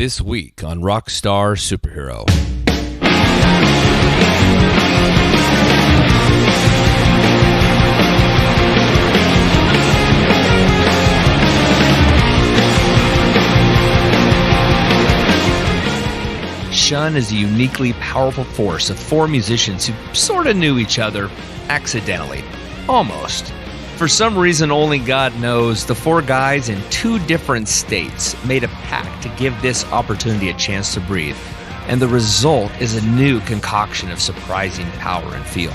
This week on Rockstar Superhero. Shun is a uniquely powerful force of four musicians who sort of knew each other accidentally. Almost. For some reason only God knows, the four guys in two different states made a pact to give this opportunity a chance to breathe. And the result is a new concoction of surprising power and feel.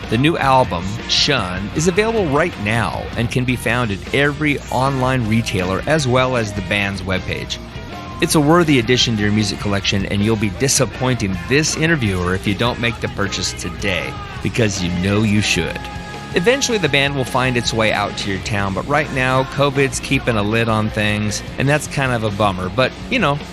The new album, Shun, is available right now and can be found at every online retailer as well as the band's webpage. It's a worthy addition to your music collection, and you'll be disappointing this interviewer if you don't make the purchase today, because you know you should. Eventually the band will find its way out to your town, but right now COVID's keeping a lid on things, and that's kind of a bummer. But,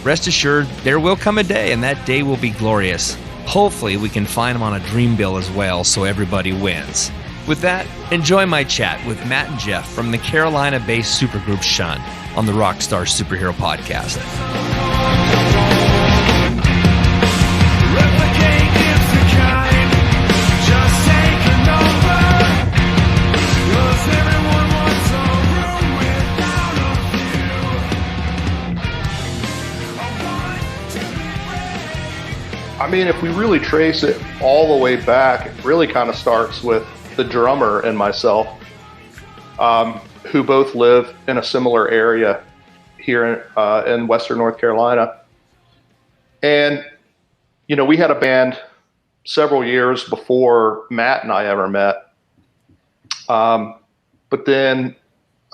rest assured, there will come a day, and that day will be glorious. Hopefully we can find them on a dream bill as well, so everybody wins. With that, enjoy my chat with Matt and Jeff from the Carolina-based supergroup Shun on the Rockstar Superhero Podcast. I mean, if we really trace it all the way back, it really kind of starts with the drummer and myself, who both live in a similar area here in Western North Carolina. And, we had a band several years before Matt and I ever met. But then,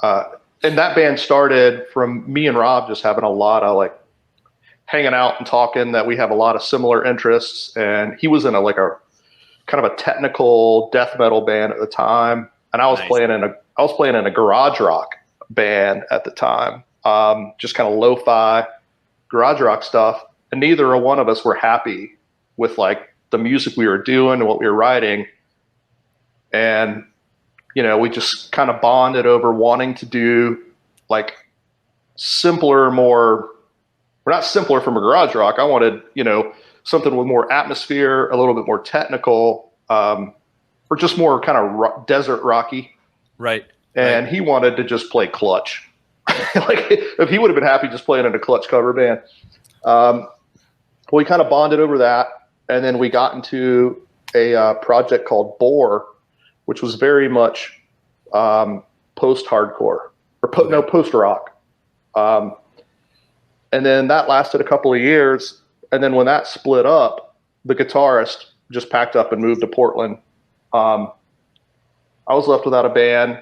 and that band started from me and Rob just having a lot of hanging out and talking, that we have a lot of similar interests. And he was in a kind of a technical death metal band at the time. And I was playing in a garage rock band at the time. Just kind of lo-fi garage rock stuff. And neither one of us were happy with the music we were doing and what we were writing. And, we just kind of bonded over wanting to do simpler, more, we're not simpler from a garage rock. I wanted, something with more atmosphere, a little bit more technical, or just more kind of desert rocky. Right. And he wanted to just play Clutch. If he would have been happy just playing in a Clutch cover band. We kind of bonded over that. And then we got into a project called Bore, which was very much post-hardcore or post-rock. And then that lasted a couple of years. And then when that split up, the guitarist just packed up and moved to Portland. I was left without a band.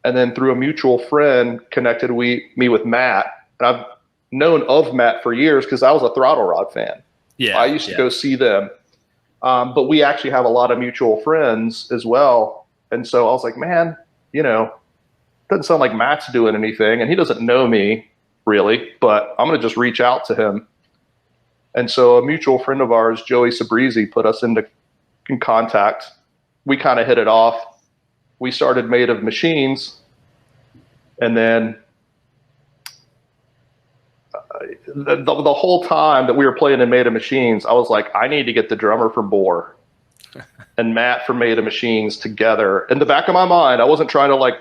And then through a mutual friend connected me with Matt. And I've known of Matt for years because I was a Throttle Rod fan. Yeah, I used to go see them. But we actually have a lot of mutual friends as well. And so I was like, man, doesn't sound like Matt's doing anything. And he doesn't know me really, but I'm going to just reach out to him. And so a mutual friend of ours, Joey Sabrizi, put us in contact. We kind of hit it off. We started Made of Machines. And then the whole time that we were playing in Made of Machines, I was like, I need to get the drummer from Bore and Matt from Made of Machines together. In the back of my mind, I wasn't trying to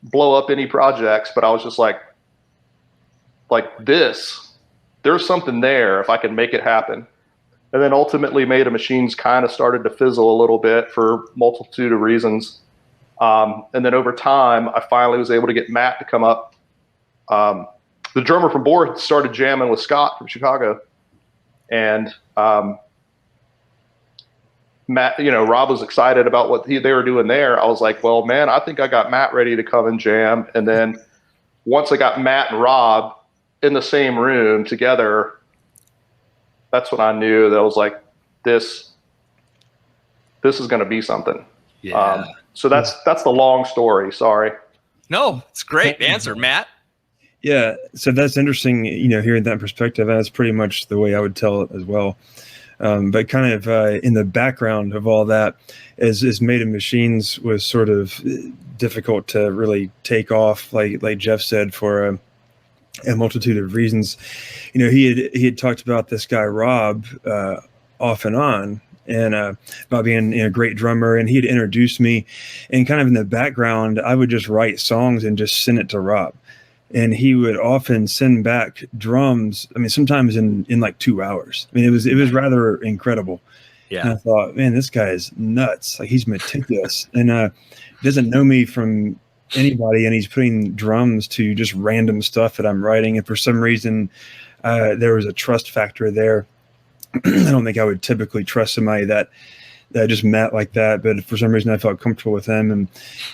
blow up any projects, but I was just like this, there's something there if I can make it happen. And then ultimately Made of Machines kind of started to fizzle a little bit for multitude of reasons. And then over time, I finally was able to get Matt to come up. The drummer from Bore started jamming with Scott from Chicago. And Matt, Rob was excited about what they were doing there. I was like, well, man, I think I got Matt ready to come and jam. And then once I got Matt and Rob in the same room together, that's when I knew that I was like, this is going to be something. Yeah. So that's the long story. Sorry. No, it's great answer, Matt. Yeah. So that's interesting, hearing that perspective. That's pretty much the way I would tell it as well. But kind of in the background of all that, as Made of Machines was sort of difficult to really take off, like Jeff said, for a multitude of reasons. You know, he had talked about this guy Rob off and on, and about being a great drummer, and he had introduced me, and kind of in the background I would just write songs and just send it to Rob, and he would often send back drums. I mean, sometimes in like 2 hours. I mean, it was rather incredible. Yeah. And I thought, man, this guy is nuts. Like, he's meticulous and doesn't know me from anybody, and he's putting drums to just random stuff that I'm writing. And for some reason, there was a trust factor there. I don't think I would typically trust somebody that I just met like that, but for some reason I felt comfortable with them.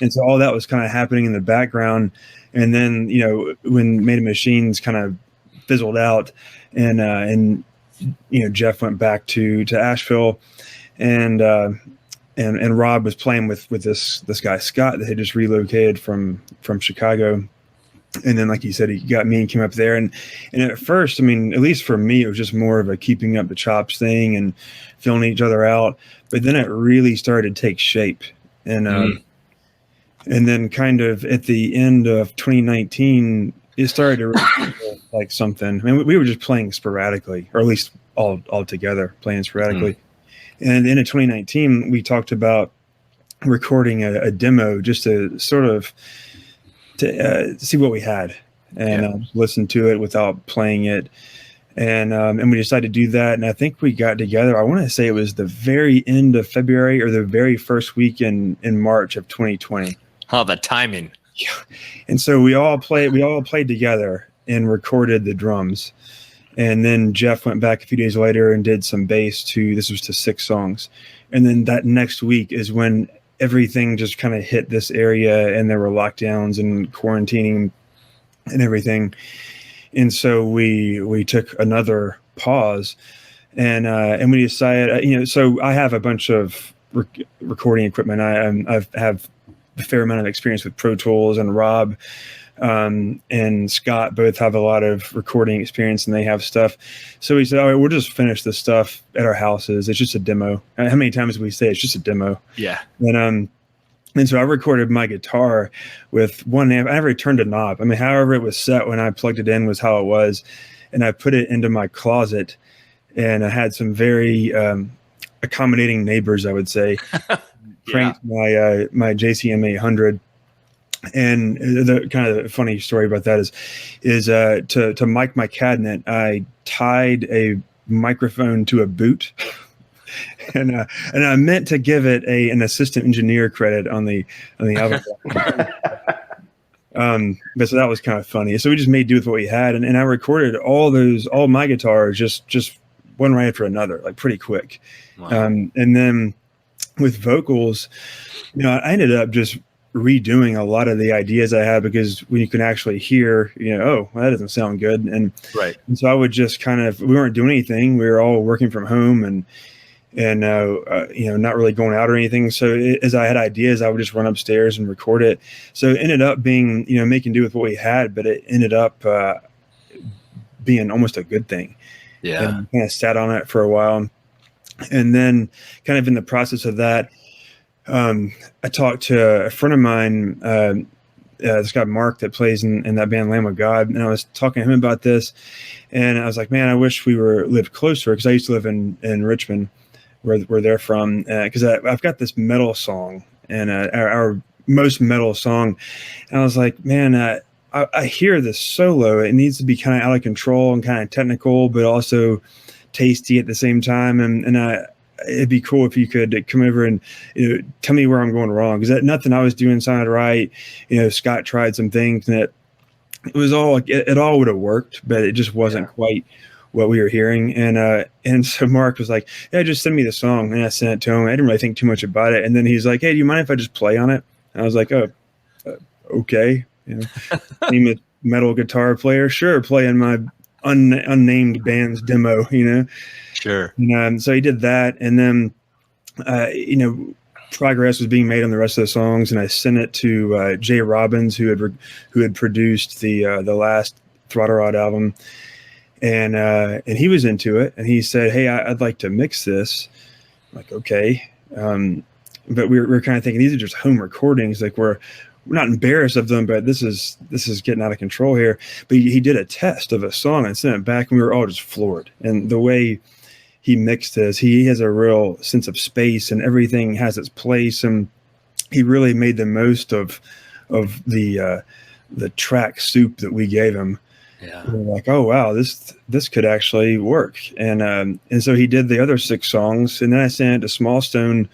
And so all that was kind of happening in the background. And then, you know, when Made of Machines kind of fizzled out, and you know, Jeff went back to Asheville, and Rob was playing with this guy Scott that had just relocated from Chicago. And then, like you said, he got me and came up there. And at first, I mean, at least for me, it was just more of a keeping up the chops thing and filling each other out. But then it really started to take shape. And then kind of at the end of 2019, it started to really feel like something. I mean, we were just playing sporadically, or at least all together playing sporadically. And at the end of 2019, we talked about recording a demo just to sort of to see what we had and listen to it without playing it. And we decided to do that. And I think we got together, I want to say it was the very end of February or the very first week in March of 2020. Oh, the timing. Yeah. And so we all played together and recorded the drums. And then Jeff went back a few days later and did some bass this was to 6 songs. And then that next week is when everything just kind of hit this area, and there were lockdowns and quarantining and everything. And so we took another pause, and we decided, you know, so I have a bunch of recording equipment. I have a fair amount of experience with Pro Tools, and Rob and Scott both have a lot of recording experience, and they have stuff. So we said, all right, we'll just finish this stuff at our houses. It's just a demo. How many times do we say it's just a demo? Yeah. And so I recorded my guitar with one amp. I never turned a knob. I mean, however it was set when I plugged it in was how it was. And I put it into my closet, and I had some very accommodating neighbors, I would say. Cranked my JCM 800. And the kind of funny story about that is to mic my cabinet, I tied a microphone to a boot, and I meant to give it an assistant engineer credit on the album. But so that was kind of funny. So we just made do with what we had, and I recorded all my guitars just one right after another, like pretty quick. Wow. And then with vocals, you know, I ended up just redoing a lot of the ideas I had, because when you can actually hear, you know, oh, well, that doesn't sound good. And so I would just we weren't doing anything. We were all working from home and you know, not really going out or anything. So as I had ideas, I would just run upstairs and record it. So it ended up being, you know, making do with what we had, but it ended up being almost a good thing. Yeah. And kind of sat on it for a while. And then kind of in the process of that, I talked to a friend of mine, this guy Mark that plays in that band Lamb of God, and I was talking to him about this, and I was like, man, I wish we lived closer, because I used to live in Richmond, where they're from, because I've got this metal song, and our most metal song, and I was like, man, I hear this solo. It needs to be kind of out of control and kind of technical, but also tasty at the same time, and it'd be cool if you could come over and, you know, tell me where I'm going wrong, because nothing I was doing sounded right. You know, Scott tried some things, and it was all it all would have worked, but it just wasn't quite what we were hearing. And so Mark was like, yeah, just send me the song, and I sent it to him. I didn't really think too much about it, and then he's like, hey, do you mind if I just play on it? And I was like, oh, okay, you know, name a metal guitar player, sure, play in my unnamed band's demo, you know. Sure. And so he did that, and then you know, progress was being made on the rest of the songs, and I sent it to Jay Robbins, who had produced the last Throttle Rod album, and he was into it, and he said, hey, I'd like to mix this. I'm like, okay, but we were kind of thinking these are just home recordings, like we're not embarrassed of them, but this is getting out of control here. But he did a test of a song and sent it back, and we were all just floored. And the way he mixed this, he has a real sense of space, and everything has its place, and he really made the most of the track soup that we gave him. Yeah. We're like, oh wow, this could actually work. And so he did the other 6 songs, and then I sent it to Small Stone,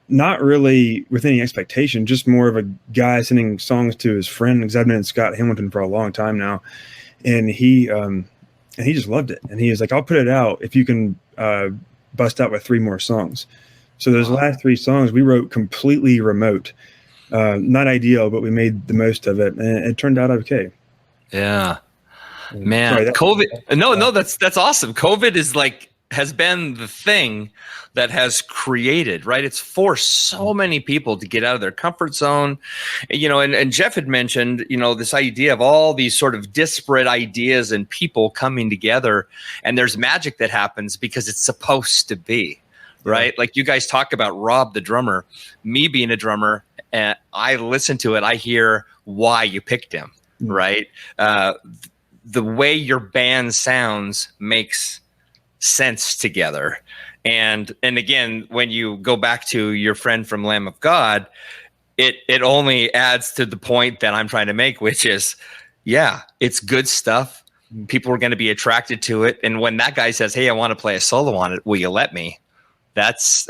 not really with any expectation, just more of a guy sending songs to his friend, because I've been in Scott Hamilton for a long time now, and he just loved it, and he was like, I'll put it out if you can bust out with 3 more songs. So those last 3 songs we wrote completely remote, not ideal, but we made the most of it, and it turned out okay. Yeah, man. Sorry, COVID. No, that's awesome. COVID has been the thing that has created, right? It's forced so many people to get out of their comfort zone, and Jeff had mentioned, this idea of all these sort of disparate ideas and people coming together, and there's magic that happens because it's supposed to be, right? Yeah. Like you guys talk about Rob, the drummer, me being a drummer, and I listen to it. I hear why you picked him. Right. The way your band sounds makes sense together. And again, when you go back to your friend from Lamb of God, it only adds to the point that I'm trying to make, which is, yeah, it's good stuff. People are going to be attracted to it. And when that guy says, hey, I want to play a solo on it, will you let me? That's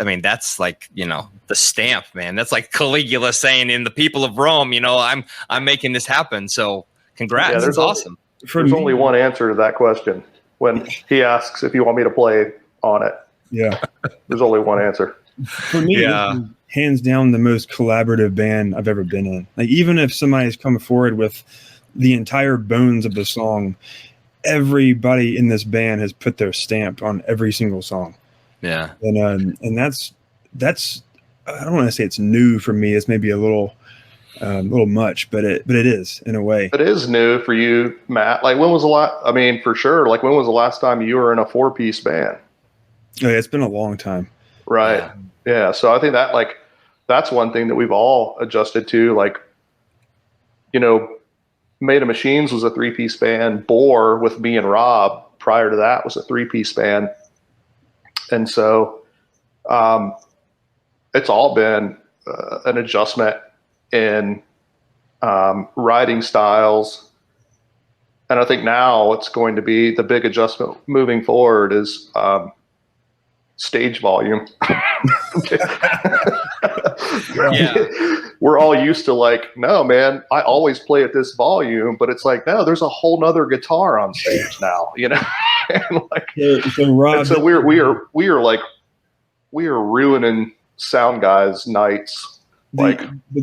like, the stamp, man. That's like Caligula saying in the people of Rome, I'm making this happen. So congrats. Yeah, that's awesome. There's only one answer to that question. When he asks if you want me to play on it. Yeah. There's only one answer. For me, this is hands down the most collaborative band I've ever been in. Like, even if somebody's come forward with the entire bones of the song, everybody in this band has put their stamp on every single song. Yeah. And that's I don't want to say it's new for me. It's maybe a little much, but it is in a way. It is new for you, Matt. Like, when was the last? I mean, for sure. Like, when was the last time you were in a 4-piece band? Oh, yeah, it's been a long time. Right. Yeah. So I think that that's one thing that we've all adjusted to. Like, Made of Machines was a 3-piece band. Bore with me and Rob prior to that was a 3-piece band. And so it's all been an adjustment in writing styles. And I think now it's going to be the big adjustment moving forward is stage volume. Yeah. We're all used to no, man, I always play at this volume, but it's like, no, there's a whole nother guitar on stage now, and so Rob, and so we are ruining sound guys' nights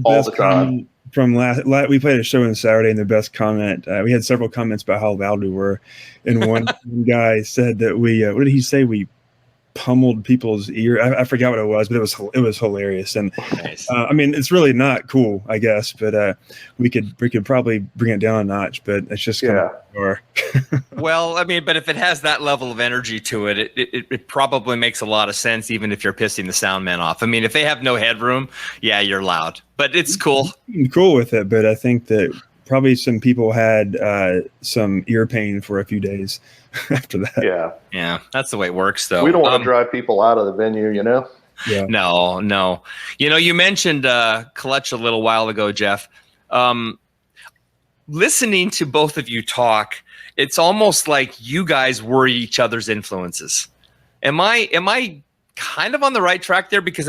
all the time. From last we played a show on Saturday, and the best comment, we had several comments about how loud we were, and one guy said that we what did he say, we pummeled people's ear. I forgot what it was, but it was hilarious. And nice. It's really not cool, I guess, but we could probably bring it down a notch, but it's just kind of Well, but if it has that level of energy to it, it probably makes a lot of sense, even if you're pissing the sound man off. If they have no headroom, yeah, you're loud, but it's cool. I'm cool with it, but I think that probably some people had some ear pain for a few days after that. Yeah, that's the way it works, though. We don't want to drive people out of the venue, Yeah. No. You mentioned Clutch a little while ago, Jeff. Listening to both of you talk, it's almost like you guys were each other's influences. Am I kind of on the right track there? Because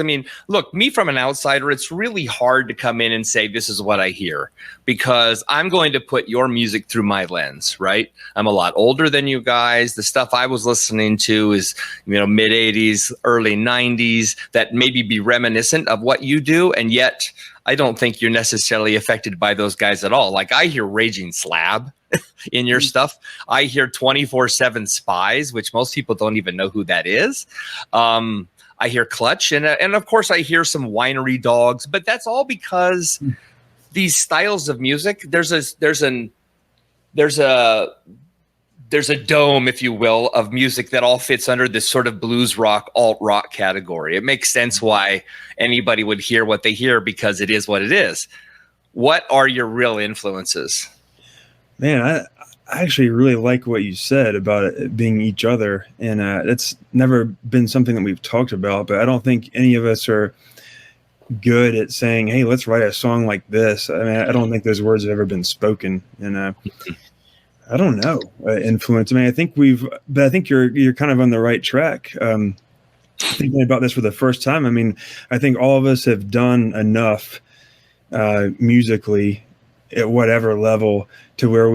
look, me from an outsider, it's really hard to come in and say, this is what I hear, because I'm going to put your music through my lens, right? I'm a lot older than you guys. The stuff I was listening to is, mid 80s, early 90s, that maybe be reminiscent of what you do. And yet I don't think you're necessarily affected by those guys at all. Like, I hear Raging Slab in your stuff. I hear 24/7 Spies, which most people don't even know who that is. I hear Clutch, and of course I hear some Winery Dogs, but that's all because these styles of music, there's a there's a dome, if you will, of music that all fits under this sort of blues rock, alt rock category. It makes sense why anybody would hear what they hear, because it is what it is. What are your real influences? Man, I actually really like what you said about it being each other. And it's never been something that we've talked about, but I don't think any of us are good at saying, hey, let's write a song like this. I mean, I don't think those words have ever been spoken. And I don't know, influence. I mean, I think you're kind of on the right track. Thinking about this for the first time, I mean, I think all of us have done enough musically at whatever level to where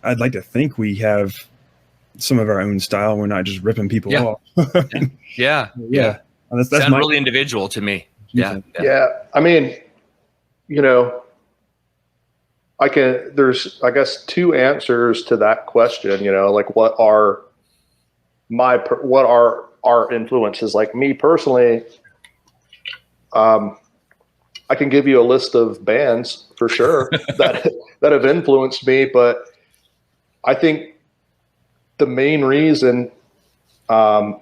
I'd like to think we have some of our own style. We're not just ripping people off. Yeah. That's sounds really individual to me. Yeah. I mean, there's, I guess, two answers to that question, like what are our influences? Like me personally, I can give you a list of bands for sure that have influenced me, but I think the main reason, after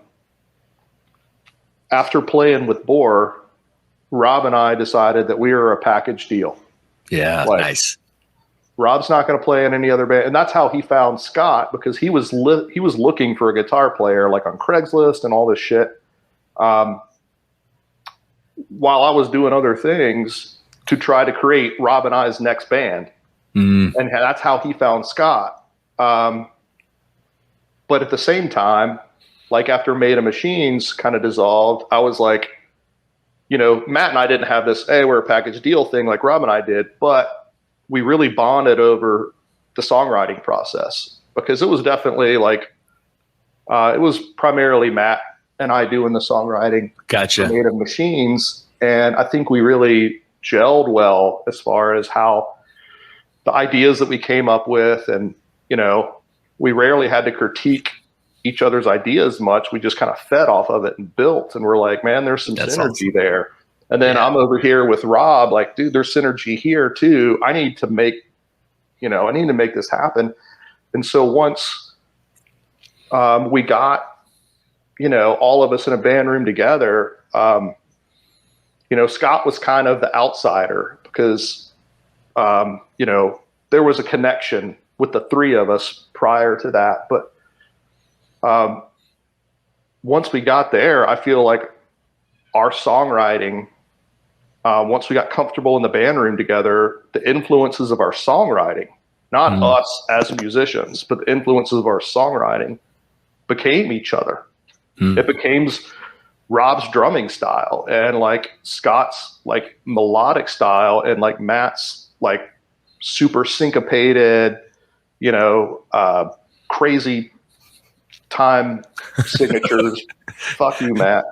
playing with Bohr, Rob and I decided that we were a package deal. Yeah, nice. Rob's not going to play in any other band, and that's how he found Scott, because he was looking for a guitar player, like on Craigslist and all this shit. While I was doing other things to try to create Rob and I's next band, and that's how he found Scott. But at the same time, like after Made of Machines kind of dissolved, I was like, Matt and I didn't have this, hey, we're a package deal thing like Rob and I did, but we really bonded over the songwriting process, because it was definitely like, it was primarily Matt and I doing the songwriting. Gotcha. For Made of Machines. And I think we really gelled well as far as how the ideas that we came up with, and, we rarely had to critique each other's ideas much. We just kind of fed off of it and built, and we're like, man, there's some synergy there. And then I'm over here with Rob, like, dude, there's synergy here too. I need to make this happen. And so once we got, all of us in a band room together, Scott was kind of the outsider, because, there was a connection with the three of us prior to that. But once we got there, I feel like our songwriting, once we got comfortable in the band room together, the influences of our songwriting, not us as musicians, but the influences of our songwriting became each other. It became Rob's drumming style, and like Scott's like melodic style, and like Matt's like super syncopated, crazy time signatures. Fuck you, Matt.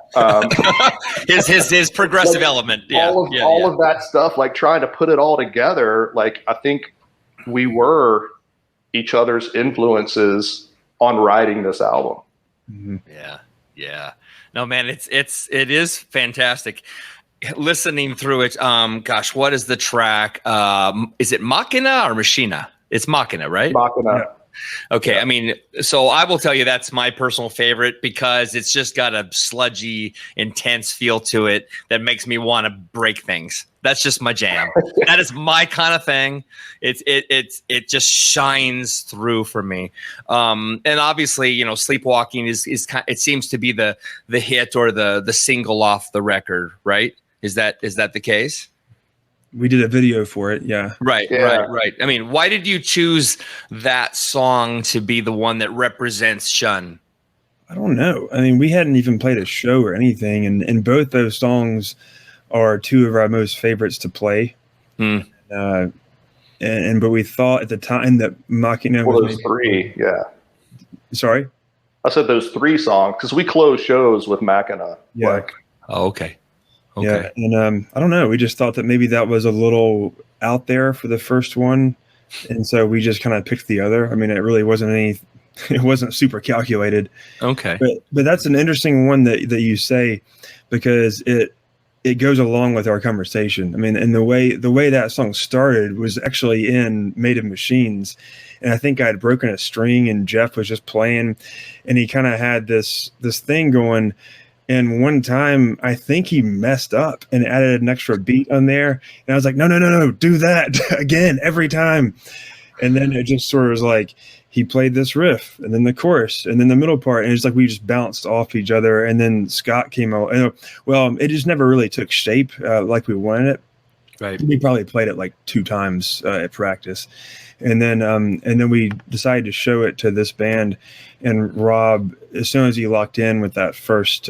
His progressive element. Yeah. All of that stuff, like trying to put it all together. Like, I think we were each other's influences on writing this album. Yeah. No, man, it is fantastic. Listening through it, gosh, what is the track? Is it Machina or Machina? It's Machina, right? Machina. Yeah. Okay, yeah. I mean, so I will tell you that's my personal favorite, because it's just got a sludgy, intense feel to it that makes me want to break things. That's just my jam. That is my kind of thing. It just shines through for me. And obviously, Sleepwalking is it seems to be the hit or the single off the record, right? Is that the case? We did a video for it. Yeah. Right. I mean, why did you choose that song to be the one that represents Shun? I don't know. I mean, we hadn't even played a show or anything. And both those songs are two of our most favorites to play. But we thought at the time that Machina was those three. Yeah. Sorry? I said those three songs, because we close shows with Machina. Yeah. Okay. Yeah, and I don't know. We just thought that maybe that was a little out there for the first one, and so we just kind of picked the other. I mean, it really wasn't it wasn't super calculated. Okay, but that's an interesting one that you say, because it goes along with our conversation. I mean, and the way that song started was actually in Made of Machines. And I think I had broken a string and Jeff was just playing, and he kind of had this thing going. And one time I think he messed up and added an extra beat on there. And I was like, no, do that again every time. And then it just sort of was like, he played this riff and then the chorus and then the middle part. And it's like we just bounced off each other. And then Scott came out. And, well, it just never really took shape like we wanted it. Right. We probably played it like 2 times at practice. And then we decided to show it to this band. And Rob, as soon as he locked in with that first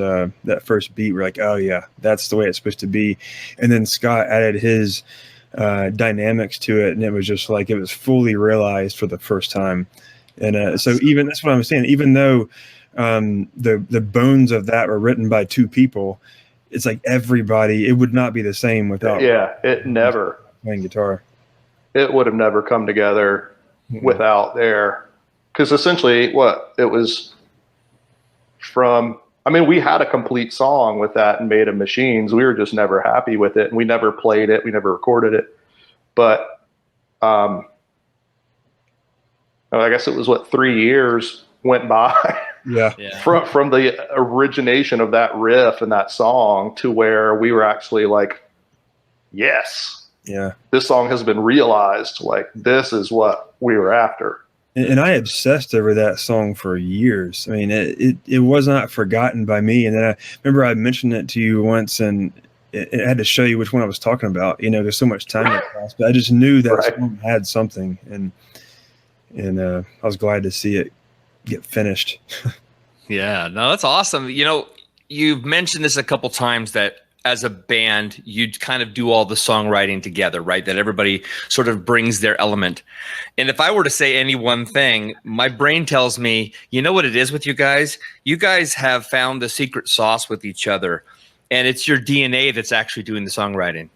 beat, we're like, oh yeah, that's the way it's supposed to be. And then Scott added his dynamics to it, and it was just like it was fully realized for the first time. And so even that's what I'm saying. Even though the bones of that were written by 2 people, it's like everybody. It would not be the same without. Yeah, it never playing guitar. It would have never come together without there. Because essentially, what it was from. I mean, we had a complete song with that and Made of Machines. We were just never happy with it, and we never played it. We never recorded it. But I guess it was 3 years went by Yeah. from the origination of that riff and that song to where we were actually like, yes, yeah, this song has been realized. Like, this is what we were after. And I obsessed over that song for years. I mean, it was not forgotten by me. And then I remember I mentioned it to you once, and it had to show you which one I was talking about. You know, there's so much time that passed, but I just knew that song had something, and I was glad to see it get finished. Yeah, no, that's awesome. You know, you've mentioned this a couple times that as a band, you'd kind of do all the songwriting together, right? That everybody sort of brings their element. And if I were to say any one thing, my brain tells me, you know what it is with you guys? You guys have found the secret sauce with each other, and it's your DNA that's actually doing the songwriting.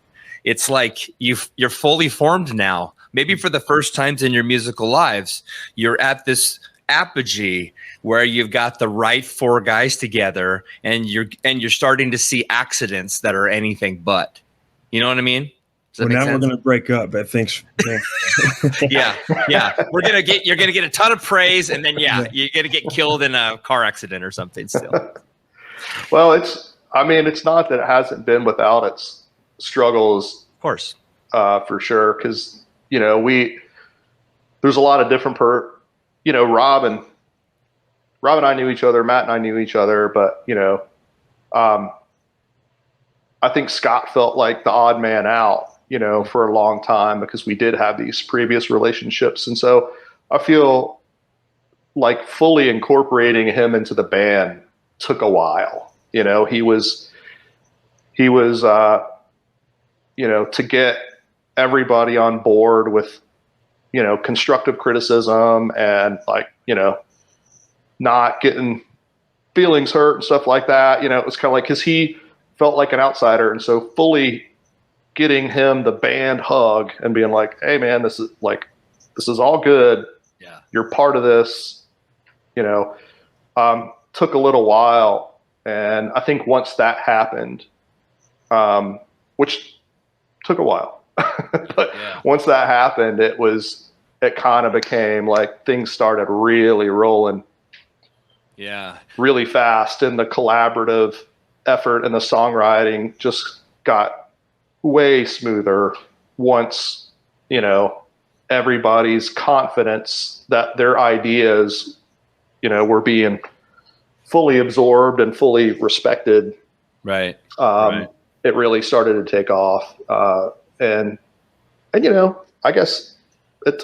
It's like you're fully formed now. Maybe for the first times in your musical lives, you're at this apogee where you've got the right 4 guys together, and you're starting to see accidents that are anything but. You know what I mean? Well, now we're going to break up, but thanks. Yeah. You're gonna get a ton of praise, and then you're gonna get killed in a car accident or something. Still, well, it's not that it hasn't been without its struggles, of course, for sure. Because there's a lot of different Rob and I knew each other, Matt and I knew each other, but I think Scott felt like the odd man out, for a long time, because we did have these previous relationships. And so I feel like fully incorporating him into the band took a while. He was to get everybody on board with, constructive criticism and not getting feelings hurt and stuff like that. It was kind of like, cause he felt like an outsider. And so fully getting him the band hug and being like, hey man, this is all good. Yeah. You're part of this, took a little while. And I think once that happened, which took a while, but once that happened, it kind of became like things started really rolling really fast, and the collaborative effort and the songwriting just got way smoother once, everybody's confidence that their ideas, were being fully absorbed and fully respected. Right. It really started to take off. And I guess it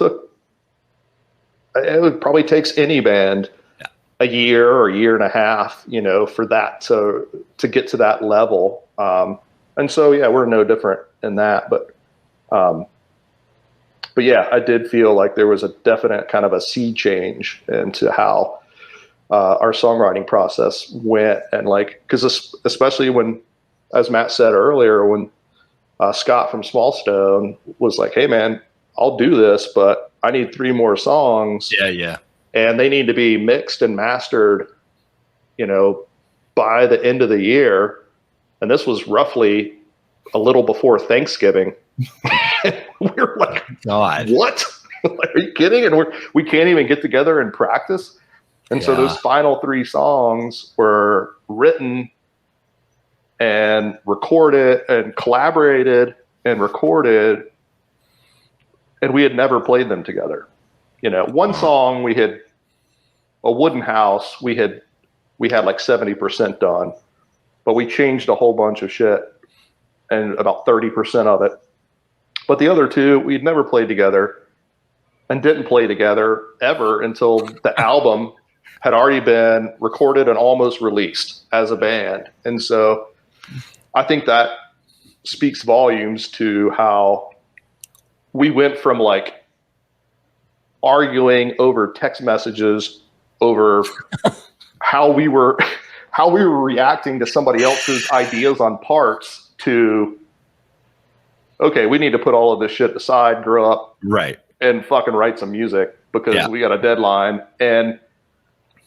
probably takes any band a year or a year and a half, for that to get to that level. And so, we're no different in that, but I did feel like there was a definite kind of a sea change into how our songwriting process went. And because especially when, as Matt said earlier, when Scott from Small Stone was like, hey man, I'll do this, but I need 3 more songs. Yeah. And they need to be mixed and mastered, by the end of the year. And this was roughly a little before Thanksgiving. We were like, God, what? Like, are you kidding? And we can't even get together and practice. And so those final 3 songs were written and recorded and collaborated and recorded, and we had never played them together. You know, one song we had, a wooden house, we had like 70% done, but we changed a whole bunch of shit and about 30% of it. But the other 2 we'd never played together and didn't play together ever until the album had already been recorded and almost released as a band. And so I think that speaks volumes to how we went from like arguing over text messages over how we were reacting to somebody else's ideas on parts to, okay, we need to put all of this shit aside, grow up, right, and fucking write some music because we got a deadline. And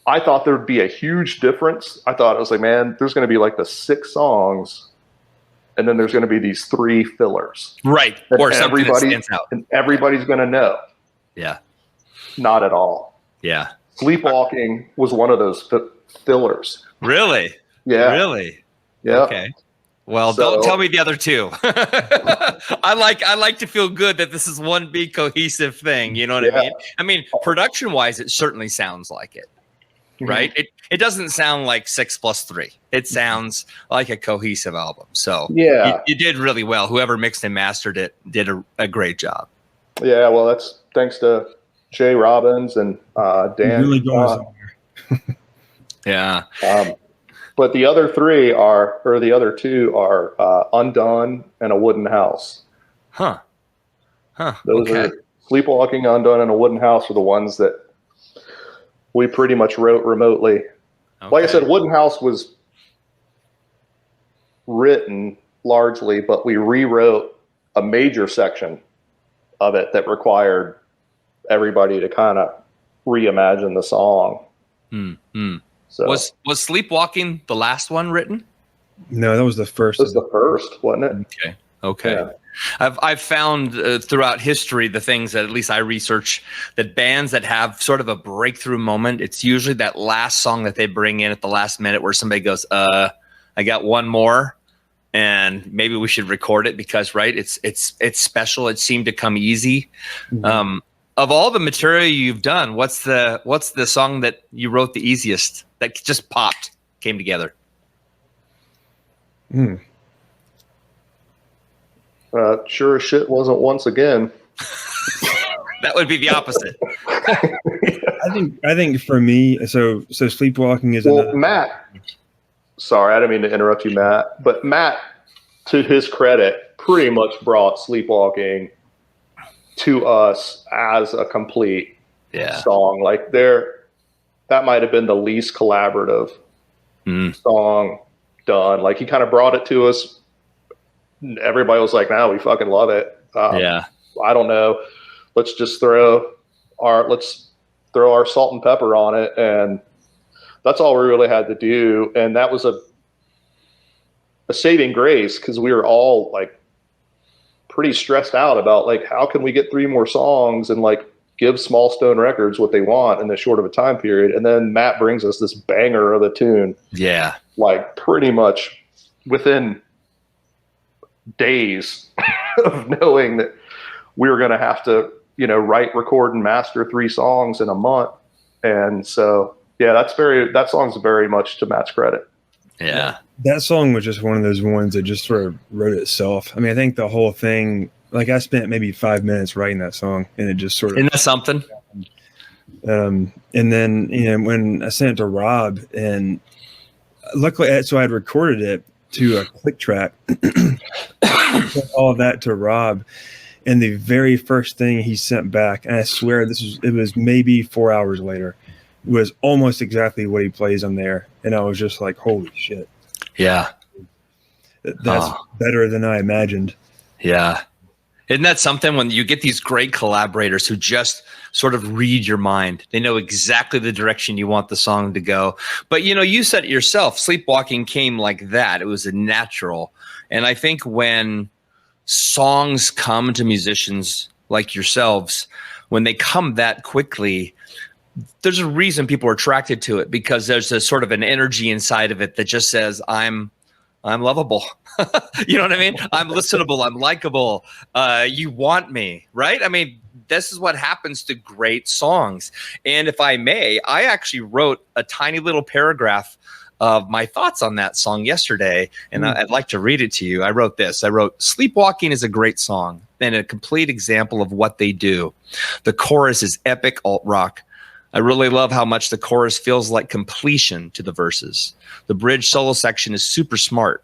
I thought there'd be a huge difference. I thought, I was like, man, there's going to be like the 6 songs, and then there's going to be these 3 fillers, right, or something that stands out, and everybody's going to know. Yeah, not at all. Yeah, Sleepwalking was one of those fillers. Really? Yeah. Really? Yeah. Okay. Well, don't tell me the other 2. I like to feel good that this is one big cohesive thing. You know what I mean? I mean, production wise, it certainly sounds like it, right? It doesn't sound like 6 + 3. It sounds like a cohesive album. So you did really well. Whoever mixed and mastered it did a great job. Yeah. Well, that's thanks to Jay Robbins and Dan. Really going somewhere. Yeah. But the other 2 are Undone and A Wooden House. Huh. Those are Sleepwalking, Undone, and A Wooden House are the ones that we pretty much wrote remotely. Okay. Like I said, Wooden House was written largely, but we rewrote a major section of it that required everybody to kind of reimagine the song. So was Sleepwalking the last one written? No, that was the first. This was the first, wasn't it? Okay. Yeah. I've found throughout history, the things that at least I research, that bands that have sort of a breakthrough moment, it's usually that last song that they bring in at the last minute where somebody goes, I got one more, and maybe we should record it because it's special. It seemed to come easy. Mm-hmm. Of all the material you've done, what's the song that you wrote the easiest, that just popped, came together? Sure as shit wasn't Once Again. That would be the opposite. I think for me, so Sleepwalking is another. Matt. Sorry, I didn't mean to interrupt you, Matt. But Matt, to his credit, pretty much brought Sleepwalking to us as a complete song. Like that might have been the least collaborative song done. Like he kind of brought it to us. Everybody was like, "No, we fucking love it." I don't know. Let's just throw our salt and pepper on it, and that's all we really had to do. And that was a saving grace because we were all like pretty stressed out about like how can we get 3 more songs and like give Small Stone Records what they want in this short of a time period. And then Matt brings us this banger of a tune. Yeah. Like pretty much within days of knowing that we were going to have to, write, record, and master 3 songs in a month. And so, that song's very much to Matt's credit. Yeah. That song was just one of those ones that just sort of wrote itself. I mean, I think the whole thing, like I spent maybe 5 minutes writing that song and it just sort of. Isn't that something? And then, when I sent it to Rob, and luckily, so I had recorded it to a click track, all of that to Rob. And the very first thing he sent back, and I swear it was maybe 4 hours later, was almost exactly what he plays on there. And I was just like, holy shit. Yeah. That's better than I imagined. Yeah. Isn't that something when you get these great collaborators who just sort of read your mind? They know exactly the direction you want the song to go. But, you said it yourself, Sleepwalking came like that. It was a natural. And I think when songs come to musicians like yourselves, when they come that quickly, there's a reason people are attracted to it, because there's a sort of an energy inside of it that just says, I'm lovable. You know what I mean? I'm listenable. I'm likable. You want me, right? I mean, this is what happens to great songs. And if I may, I actually wrote a tiny little paragraph of my thoughts on that song yesterday, and I'd like to read it to you. I wrote this. I wrote, "Sleepwalking is a great song and a complete example of what they do. The chorus is epic alt rock. I really love how much the chorus feels like completion to the verses. The bridge solo section is super smart.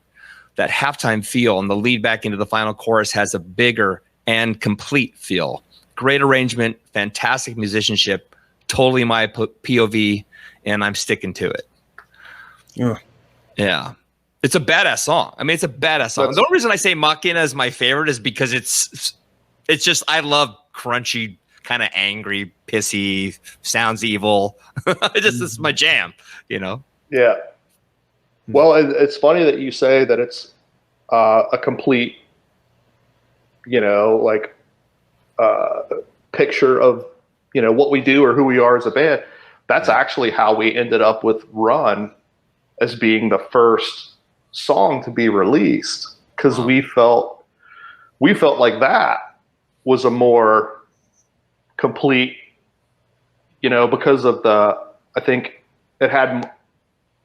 That halftime feel and the lead back into the final chorus has a bigger and complete feel. Great arrangement, fantastic musicianship, totally my POV, and I'm sticking to it." Yeah. It's a badass song. I mean, it's a badass song. The only reason I say Machina is my favorite is because it's just, I love crunchy, kind of angry, pissy, sounds evil. This is my jam, you know? Yeah. Well, it's funny that you say that it's a complete, picture of, what we do or who we are as a band. That's actually how we ended up with Run as being the first song to be released, because we felt like that was a more complete, because of I think it had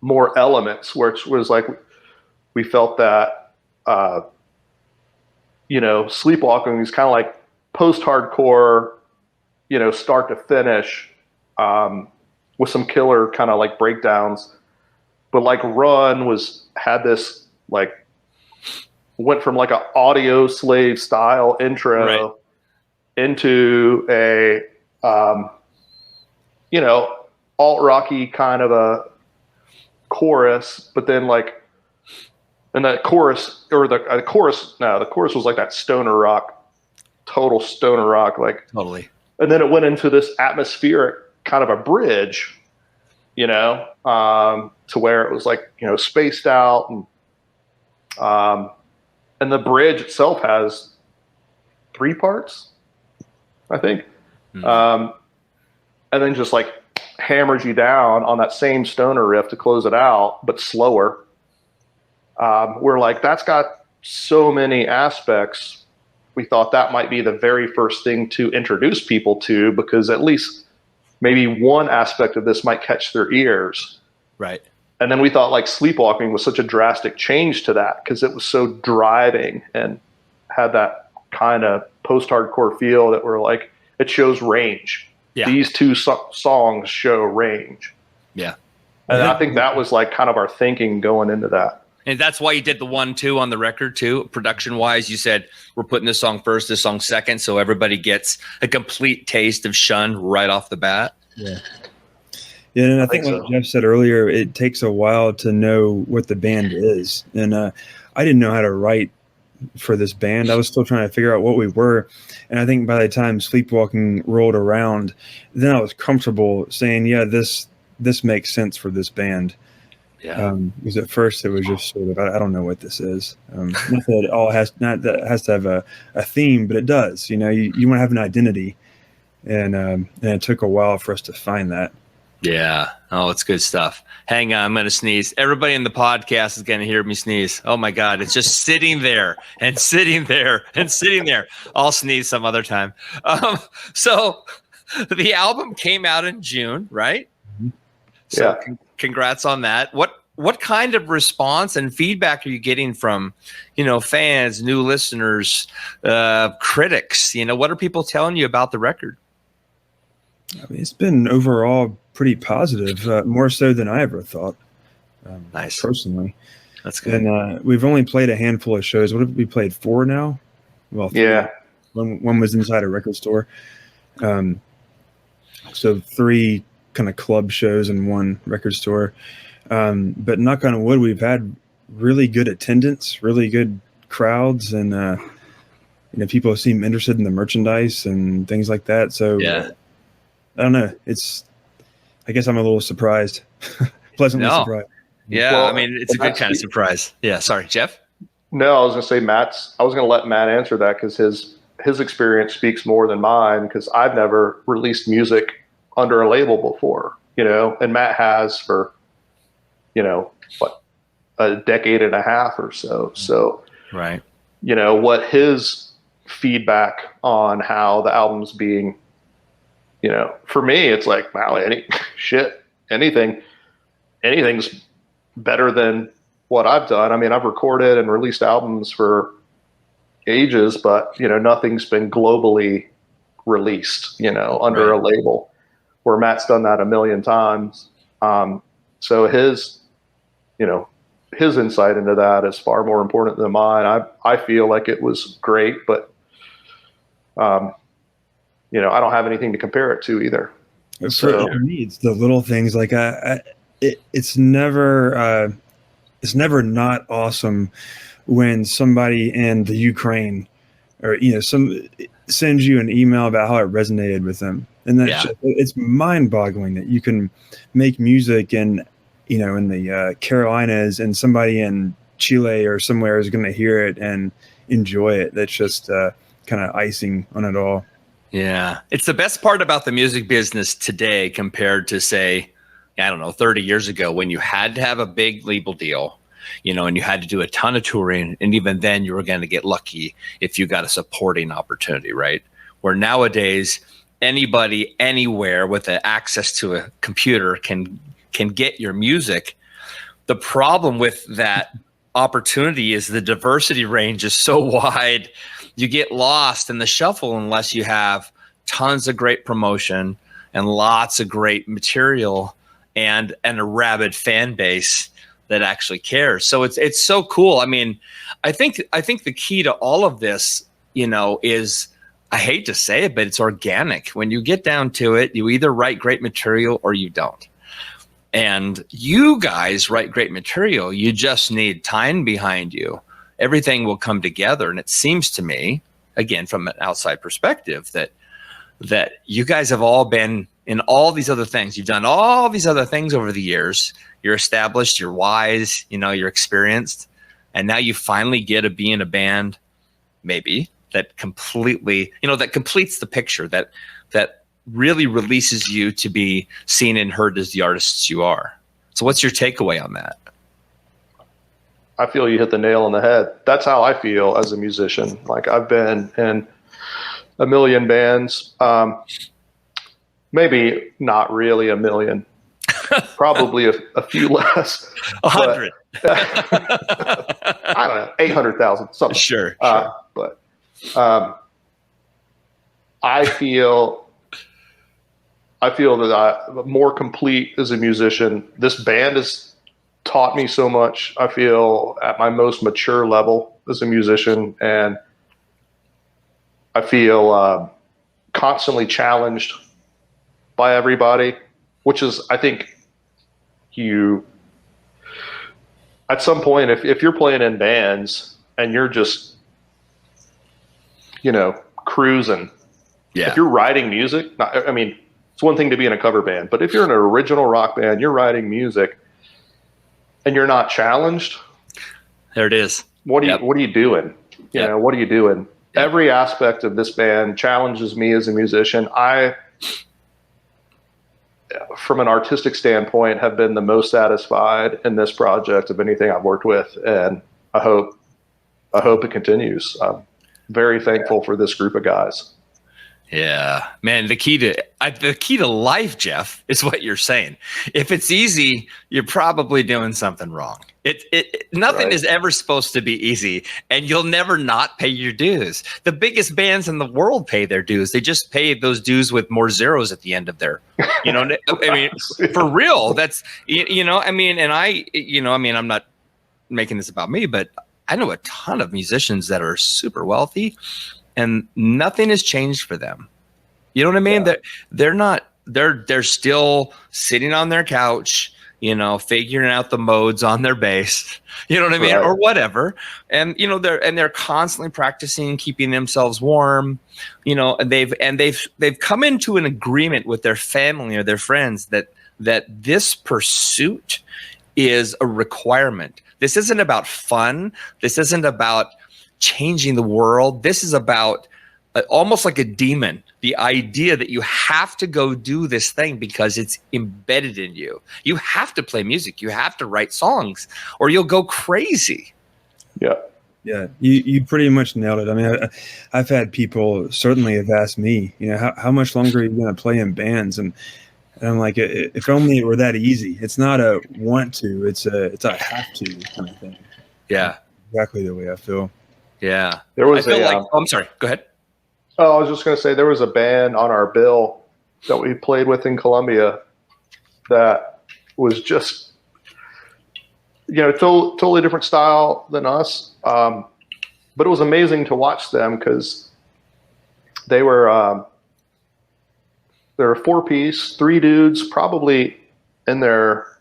more elements, where it was like we felt that Sleepwalking is kind of like post-hardcore, start to finish, with some killer kind of like breakdowns. But like Run had this, like, went from like an audio slave style intro into a alt rocky kind of a chorus, but then and that chorus, or the chorus was like that stoner rock, total stoner rock, like Totally. And then it went into this atmospheric kind of a bridge, to where it was like, spaced out, and the bridge itself has 3 parts, I think. And then just like hammers you down on that same stoner riff to close it out, but slower. We're like, that's got so many aspects. We thought that might be the very first thing to introduce people to, because at least maybe one aspect of this might catch their ears. Right. And then we thought like Sleepwalking was such a drastic change to that, because it was so driving and had that kind of post-hardcore feel that we're like, it shows range. Yeah. These two songs show range. Yeah. And I think that was like kind of our thinking going into that. And that's why you did the 1-2 on the record too. Production wise, you said, we're putting this song first, this song second, so everybody gets a complete taste of Shun right off the bat. Yeah. Yeah, and I think like Jeff said earlier, it takes a while to know what the band is. And I didn't know how to write for this band. I was still trying to figure out what we were. And I think by the time Sleepwalking rolled around, then I was comfortable saying, yeah, this makes sense for this band. Yeah. Because at first it was just sort of, I don't know what this is. Not that it all has to have a theme, but it does. You want to have an identity. And it took a while for us to find that. Yeah. Oh, it's good stuff. Hang on, I'm going to sneeze. Everybody in the podcast is going to hear me sneeze. Oh, my God. It's just sitting there and sitting there and sitting there. I'll sneeze some other time. So the album came out in June, right? Mm-hmm. So congrats on that. What kind of response and feedback are you getting from, fans, new listeners, critics? What are people telling you about the record? I mean, it's been overall pretty positive, more so than I ever thought. Nice. Personally. That's good. And we've only played a handful of shows. What have we played? 4 now? Well, 3. Yeah. One was inside a record store. So 3 kind of club shows and 1 record store. But knock on wood, we've had really good attendance, really good crowds, and people seem interested in the merchandise and things like that. So yeah. I don't know. I guess I'm a little surprised, pleasantly surprised. Yeah, well, I mean, it's a good kind of surprise. Yeah, sorry, Jeff? No, I was going to say I was going to let Matt answer that because his experience speaks more than mine because I've never released music under a label before, and Matt has for, what, a decade and a half or so. So, right. What his feedback on how the album's being, for me, it's like, wow, anything's better than what I've done. I mean, I've recorded and released albums for ages, but nothing's been globally released, under a label, where Matt's done that a million times. So his insight into that is far more important than mine. I feel like it was great, but I don't have anything to compare it to either. For me, it's the little things. Like it's never not awesome when somebody in the Ukraine or sends you an email about how it resonated with them, and it's mind-boggling that you can make music in the Carolinas and somebody in Chile or somewhere is going to hear it and enjoy it. That's just kind of icing on it all. Yeah, it's the best part about the music business today compared to, say, 30 years ago when you had to have a big label deal, and you had to do a ton of touring. And even then you were going to get lucky if you got a supporting opportunity, right? Where nowadays anybody, anywhere with access to a computer can get your music. The problem with that opportunity is the diversity range is so wide. You get lost in the shuffle unless you have tons of great promotion and lots of great material and a rabid fan base that actually cares. So it's so cool. I mean, I think the key to all of this, is, I hate to say it, but it's organic. When you get down to it, you either write great material or you don't. And you guys write great material. You just need time behind you. Everything will come together. And it seems to me, again, from an outside perspective, that you guys have all been in all these other things. You've done all these other things over the years. You're established, you're wise, you're experienced. And now you finally get to be in a band, maybe, that completely, that completes the picture, that really releases you to be seen and heard as the artists you are. So what's your takeaway on that? I feel you hit the nail on the head. That's how I feel as a musician. Like, I've been in a million bands, maybe not really a million, probably a few less. 100. I don't know, 800,000, something. Sure. But I feel that I'm more complete as a musician. This band has taught me so much. I feel at my most mature level as a musician, and I feel constantly challenged by everybody, which is, I think, at some point, if you're playing in bands and you're just, cruising, if you're writing music, it's one thing to be in a cover band, but if you're in an original rock band, you're writing music and you're not challenged. There it is. What are you doing? What are you doing? Yep. Every aspect of this band challenges me as a musician. I, from an artistic standpoint, have been the most satisfied in this project of anything I've worked with. And I hope it continues. I'm very thankful for this group of guys. Yeah, man, the key to life, Jeff, is what you're saying. If it's easy, you're probably doing something wrong. Nothing is ever supposed to be easy, and you'll never not pay your dues. The biggest bands in the world pay their dues. They just pay those dues with more zeros at the end of their, for real. That's, and I'm not making this about me, but I know a ton of musicians that are super wealthy and nothing has changed for them. You know what I mean? Yeah. They're still sitting on their couch, figuring out the modes on their bass, you know what I mean? Or whatever. And, they're constantly practicing, keeping themselves warm, and they've come into an agreement with their family or their friends that this pursuit is a requirement. This isn't about fun. This isn't about changing the world. This is about almost like a demon. The idea that you have to go do this thing because it's embedded in you. You have to play music. You have to write songs or you'll go crazy. Yeah. Yeah, you pretty much nailed it. I mean, I've had people certainly have asked me, how much longer are you going to play in bands? And I'm like, if only it were that easy. It's not a want to, it's a have to kind of thing. Yeah. Exactly the way I feel. Yeah. There was I'm sorry. Go ahead. Oh, I was just going to say there was a band on our bill that we played with in Columbia that was just, totally different style than us. But it was amazing to watch them because they were a 4-piece, 3 dudes, probably in their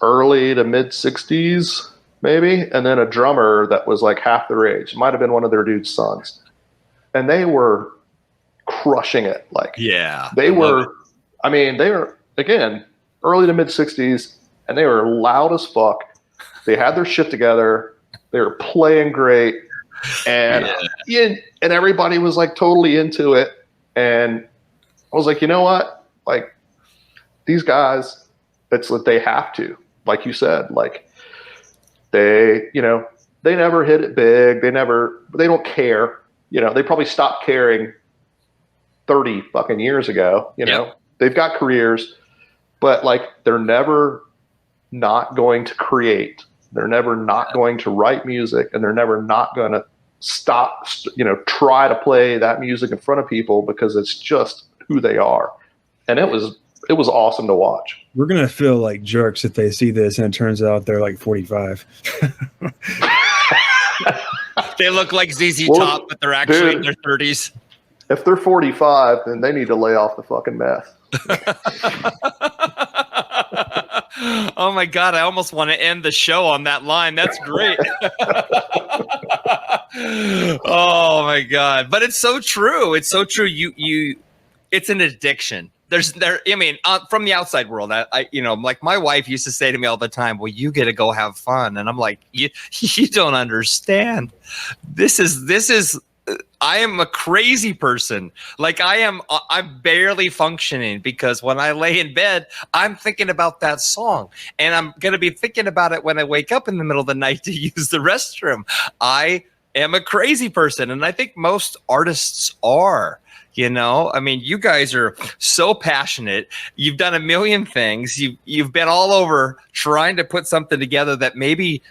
early to mid 60s, maybe, and then a drummer that was like half their age. It might have been one of their dude's sons. And they were crushing it. They were, again, early to mid 60s, and they were loud as fuck. They had their shit together. They were playing great. And and everybody was like totally into it. And I was like, you know what? Like, these guys, it's what they have to. Like you said, like, they never hit it big. They don't care. They probably stopped caring 30 fucking years ago. They've got careers, but like, they're never not going to create. They're never not going to write music, and they're never not going to stop, try to play that music in front of people because it's just who they are. And it was awesome to watch. We're going to feel like jerks if they see this and it turns out they're like 45. They look like ZZ Top, but they're actually in their 30s. If they're 45, then they need to lay off the fucking meth. Oh my God, I almost want to end the show on that line. That's great. Oh my God. But it's so true. It's so true. It's an addiction. From the outside world, like my wife used to say to me all the time, well, you get to go have fun. And I'm like, you don't understand. This is I am a crazy person. Like I'm barely functioning because when I lay in bed, I'm thinking about that song, and I'm going to be thinking about it when I wake up in the middle of the night to use the restroom. I am a crazy person, and I think most artists are. You guys are so passionate. You've done a million things. You've been all over trying to put something together that maybe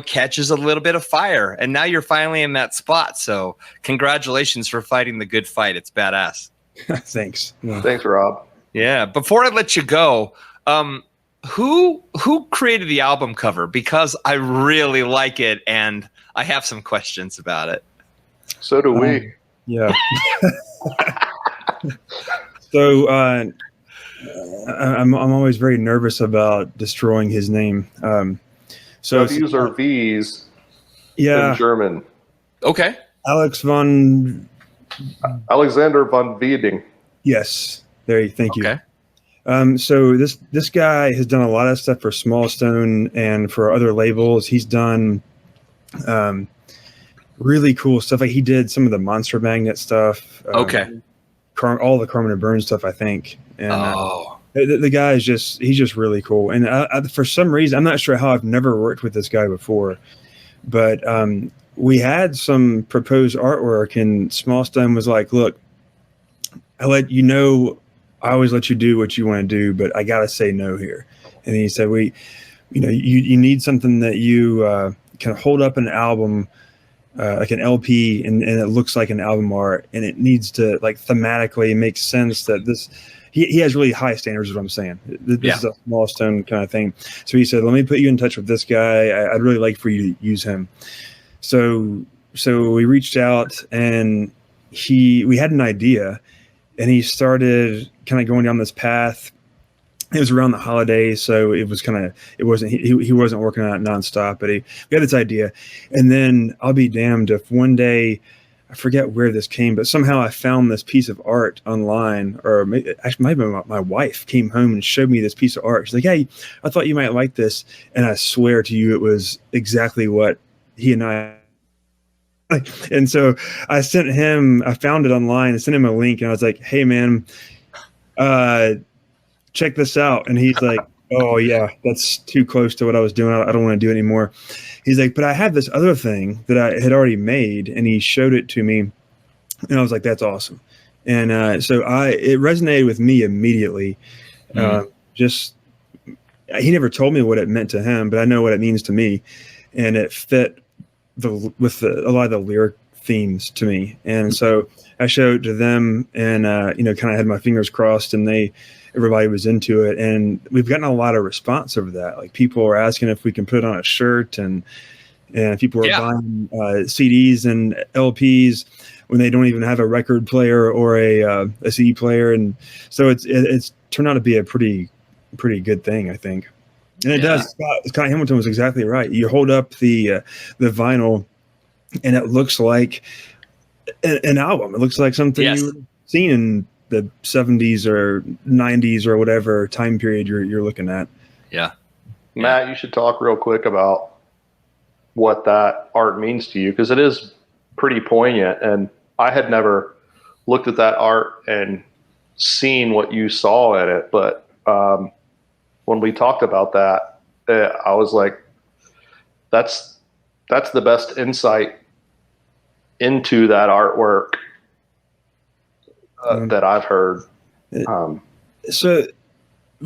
catches a little bit of fire, and now you're finally in that spot. So congratulations for fighting the good fight. It's badass. Thanks. Yeah. Thanks, Rob. Yeah. Before I let you go, who created the album cover? Because I really like it and I have some questions about it. So do we. Yeah. So I'm always very nervous about destroying his name. So W's are V's in German. Okay. Alexander von Wieding. Yes. Thank you. Okay. So this guy has done a lot of stuff for Small Stone and for other labels. He's done really cool stuff. Like he did some of the Monster Magnet stuff. Okay. All the Carmen and Burns stuff, I think. And the guy he's just really cool. And I, for some reason, I'm not sure how, I've never worked with this guy before, but we had some proposed artwork, and Small Stone was like, look, I always let you do what you want to do, but I got to say no here. And he said, you need something that you can hold up an album, like an LP, and it looks like an album art, and it needs to like thematically make sense that this, he has really high standards is what I'm saying. This is a Small Stone kind of thing. So he said, let me put you in touch with this guy. I'd really like for you to use him. So we reached out, and we had an idea, and he started kind of going down this path. It was around the holidays, so he wasn't working on it nonstop, but we had this idea. And then I'll be damned if one day I forget where this came, but somehow I found this piece of art online, or maybe, actually, maybe my wife came home and showed me this piece of art. She's like, "Hey, I thought you might like this," and I swear to you, it was exactly what he and I. And so I found it online, and sent him a link, and I was like, "Hey, man, check this out." And he's like, "Oh yeah, that's too close to what I was doing. I don't want to do it anymore." He's like, "But I have this other thing that I had already made," and he showed it to me, and I was like, "That's awesome." And so it resonated with me immediately. Just he never told me what it meant to him, but I know what it means to me, and it fit with a lot of the lyric themes to me. And so I showed it to them, and kind of had my fingers crossed, and everybody was into it, and we've gotten a lot of response over that. Like, people are asking if we can put it on a shirt, and people are buying CDs and LPs when they don't even have a record player or a CD player, and so it's turned out to be a pretty good thing, I think. And it does. Scott Hamilton was exactly right. You hold up the vinyl, and it looks like an album. It looks like something you've seen in the 70s or 90s or whatever time period you're looking at. Yeah. Matt, you should talk real quick about what that art means to you, because it is pretty poignant. And I had never looked at that art and seen what you saw in it. But when we talked about that, I was like, that's the best insight into that artwork that I've heard. So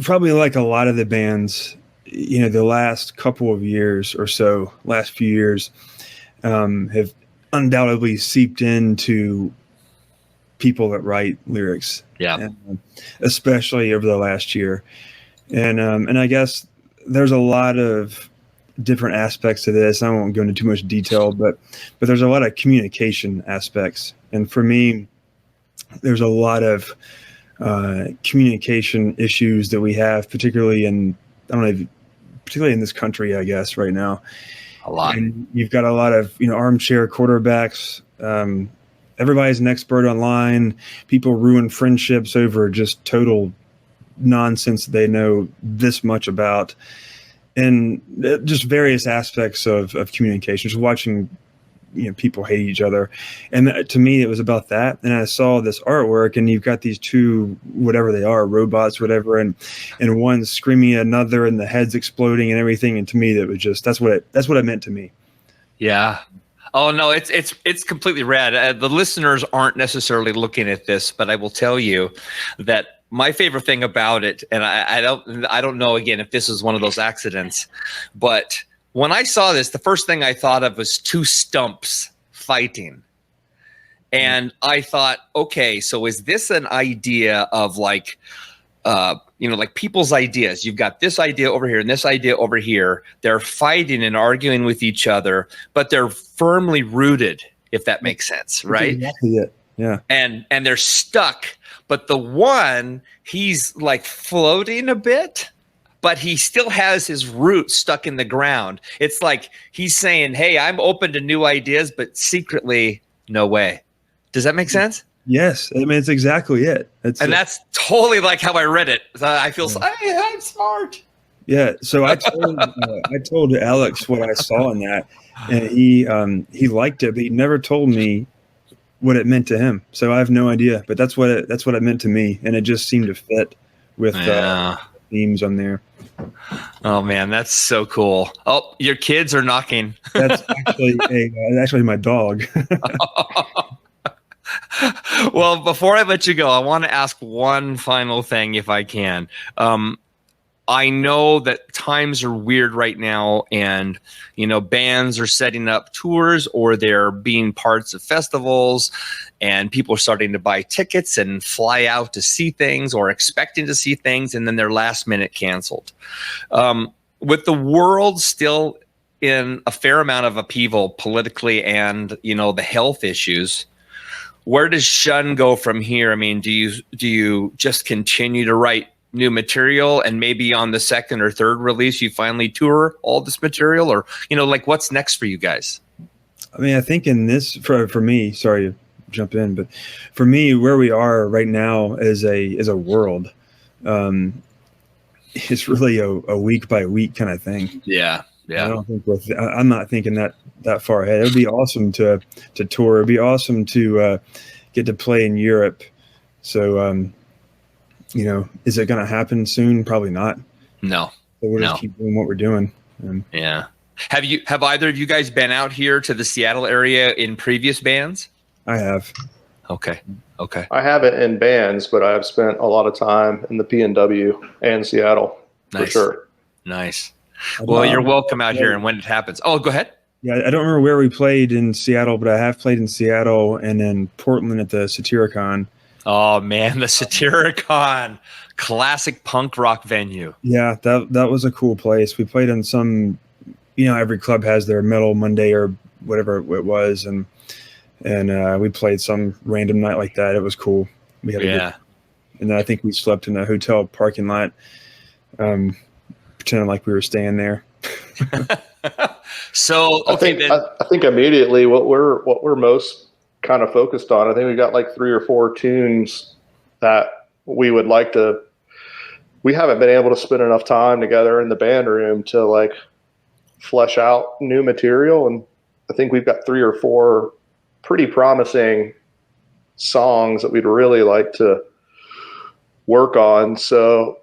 probably like a lot of the bands, the last couple of years or so, last few years, have undoubtedly seeped into people that write lyrics. Yeah. Especially over the last year. And I guess there's a lot of different aspects to this. I won't go into too much detail, but there's a lot of communication aspects. And for me, there's a lot of communication issues that we have, particularly in this country, I guess, right now. A lot. And you've got a lot of, armchair quarterbacks. Everybody's an expert online. People ruin friendships over just total nonsense they know this much about. And just various aspects of communication, just watching, people hate each other. And to me, it was about that. And I saw this artwork, and you've got these two, whatever they are, robots, whatever, and one's screaming at another, and the head's exploding and everything. And to me, that was just, that's what it meant to me. Yeah. Oh no, it's completely rad. The listeners aren't necessarily looking at this, but I will tell you that my favorite thing about it, and I don't know again if this is one of those accidents, but when I saw this, the first thing I thought of was two stumps fighting. And I thought, okay, so is this an idea of like people's ideas? You've got this idea over here and this idea over here. They're fighting and arguing with each other, but they're firmly rooted, if that makes sense, right? That's exactly it. Yeah. And they're stuck, but the one, he's like floating a bit, but he still has his roots stuck in the ground. It's like he's saying, hey, I'm open to new ideas, but secretly, no way. Does that make sense? Yes. I mean, it's exactly it. That's totally like how I read it. I feel I'm smart. Yeah. So I told Alex what I saw in that, and he liked it, but he never told me what it meant to him. So I have no idea, but that's what it meant to me. And it just seemed to fit with themes on there. Oh man, that's so cool. Oh, your kids are knocking. That's actually my dog. Well, before I let you go, I want to ask one final thing, if I can. I know that times are weird right now, and bands are setting up tours, or they're being parts of festivals, and people are starting to buy tickets and fly out to see things, or expecting to see things, and then they're last minute canceled. With the world still in a fair amount of upheaval politically, and the health issues, where does Shun go from here? I mean, do you just continue to write new material, and maybe on the second or third release you finally tour all this material, or what's next for you guys? I mean, I think in this for me, sorry to jump in, but for me, where we are right now as a world, it's really a week by week kind of thing. Yeah. I don't think I'm not thinking that far ahead. It would be awesome to tour. It'd be awesome to get to play in Europe. So, is it going to happen soon? Probably not. No. So we'll just keep doing what we're doing. Yeah. Have either of you guys been out here to the Seattle area in previous bands? I have. Okay. I haven't in bands, but I've spent a lot of time in the PNW and Seattle for sure. Nice. Well, you're welcome out here, and when it happens. Oh, go ahead. Yeah, I don't remember where we played in Seattle, but I have played in Seattle and then Portland at the Satyricon. Oh man, the Satyricon, classic punk rock venue. Yeah, that was a cool place. We played in some, every club has their Metal Monday or whatever it was, and we played some random night like that. It was cool. We had and then I think we slept in a hotel parking lot, pretending like we were staying there. So okay, I think immediately what we're most kind of focused on, I think we got like 3 or 4 tunes that we would like to. We haven't been able to spend enough time together in the band room to like flesh out new material, and I think we've got 3 or 4 pretty promising songs that we'd really like to work on. So,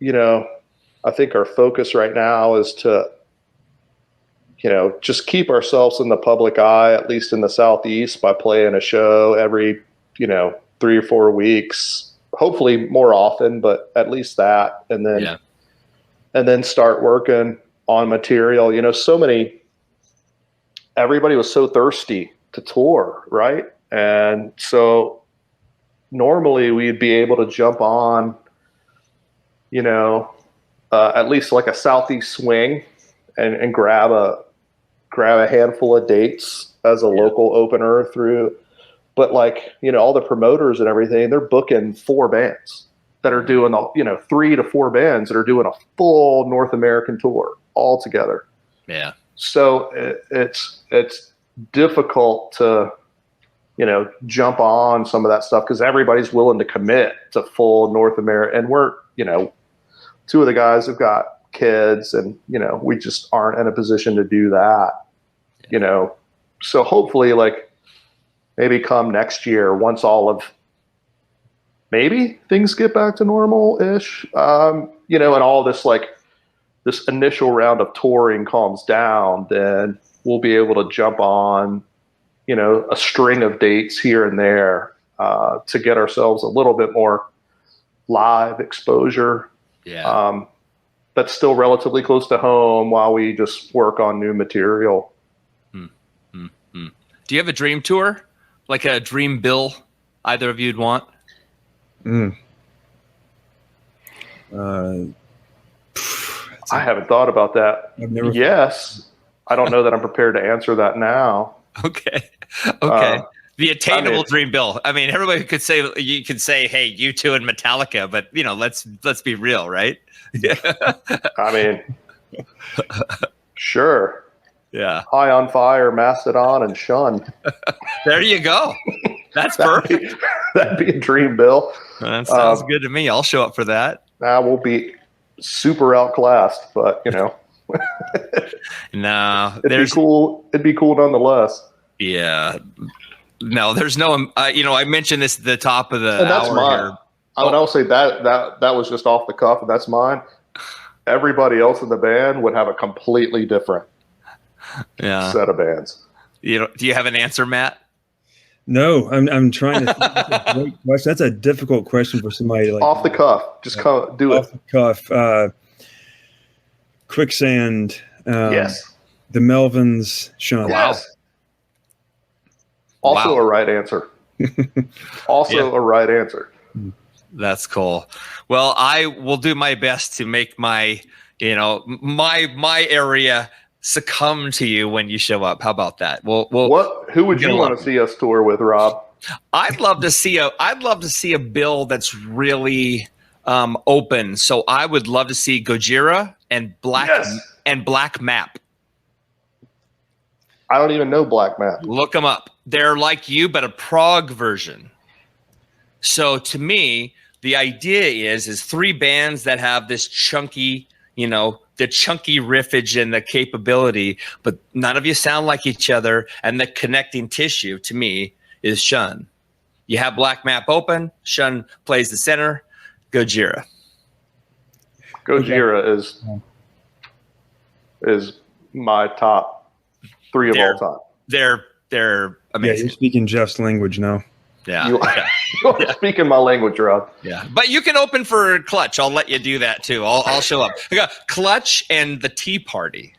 I think our focus right now is to, just keep ourselves in the public eye, at least in the Southeast, by playing a show every, 3 or 4 weeks, hopefully more often, but at least that. And then start working on material. Everybody was so thirsty to tour, right? And so normally we'd be able to jump on, at least like a Southeast swing and grab a handful of dates as a local opener through. But all the promoters and everything, they're booking 4 bands that are doing 3 to 4 bands that are doing a full North American tour all together. Yeah. So it's difficult to, jump on some of that stuff because everybody's willing to commit to full North America. And we're, 2 of the guys have got kids and, we just aren't in a position to do that, So hopefully maybe come next year, once all of maybe things get back to normal-ish, and all this this initial round of touring calms down, then we'll be able to jump on, a string of dates here and there to get ourselves a little bit more live exposure. Yeah. That's still relatively close to home while we just work on new material. Do you have a dream tour? Like a dream bill either of you'd want? I haven't thought about that. Yes. I don't know that I'm prepared to answer that now. Okay. The attainable dream bill. I mean, everybody could say, you could say, hey, U2 and Metallica, but let's be real, right? Yeah. I mean, sure. Yeah. High on Fire, Mastodon, and Shun. There you go. That's perfect. That'd be a dream bill. That sounds good to me. I'll show up for that. We'll be super outclassed, but no, it'd be cool. It'd be cool nonetheless. Yeah. No, there's no. I mentioned this at the top of the and that's hour mine. here. I'll say that was just off the cuff, and that's mine. Everybody else in the band would have a completely different set of bands. Do you have an answer, Matt? No, I'm trying to. That's a great question. That's a difficult question for somebody off the cuff. Just do it off the cuff. Quicksand. Yes. The Melvins. Shun. Yes. Also a right answer. A right answer. That's cool. Well, I will do my best to make my my area succumb to you when you show up. How about that? Who would you want to see us tour with, Rob? I'd love to see a bill that's really open. So I would love to see Gojira and Black Map. I don't even know Black Map. Look them up. They're like you, but a prog version. So to me, the idea is 3 bands that have this chunky, the chunky riffage and the capability, but none of you sound like each other. And the connecting tissue to me is Shun. You have Black Map open. Shun plays the center. Gojira. Gojira is my top 3 of all time. They're amazing. Yeah, you're speaking Jeff's language now. Yeah. You're speaking my language, Rob. Yeah. But you can open for Clutch. I'll let you do that too. I'll show up. I got Clutch and the Tea Party.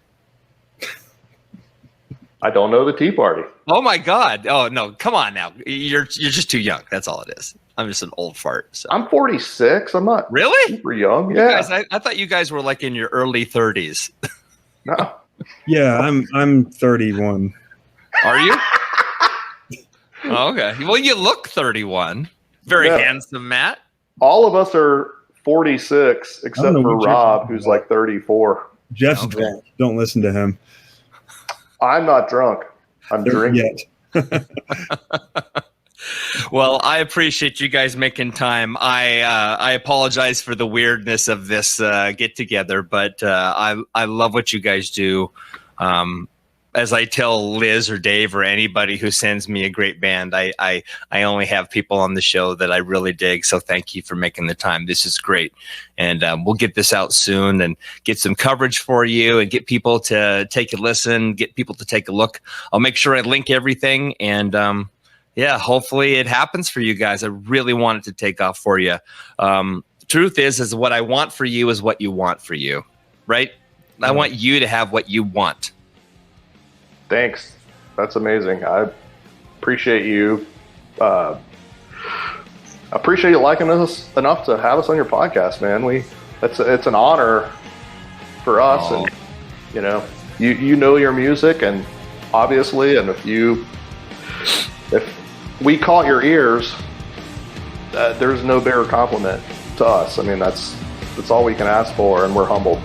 I don't know the Tea Party. Oh my God. Oh no, come on now. You're just too young. That's all it is. I'm just an old fart. So. I'm 46. I'm not really super young. Yeah. Guys, I thought you guys were like in your early 30s. No. Yeah, I'm 31. Are you? Oh, okay. Well, you look 31. Very handsome, Matt. All of us are 46 except for Rob, who's like 34. Jeff's drunk. Don't listen to him. I'm not drunk. I'm drinking. Well, I appreciate you guys making time. I apologize for the weirdness of this get together, but I love what you guys do. As I tell Liz or Dave or anybody who sends me a great band, I only have people on the show that I really dig. So thank you for making the time. This is great. And we'll get this out soon and get some coverage for you and get people to take a listen, get people to take a look. I'll make sure I link everything. And hopefully it happens for you guys. I really want it to take off for you. Truth is what I want for you is what you want for you, right? I want you to have what you want. Thanks. That's amazing. I appreciate you. I appreciate you liking us enough to have us on your podcast, man. It's an honor for us, and you know your music, and obviously, and if we caught your ears, there's no bigger compliment to us. I mean, that's all we can ask for, and we're humbled.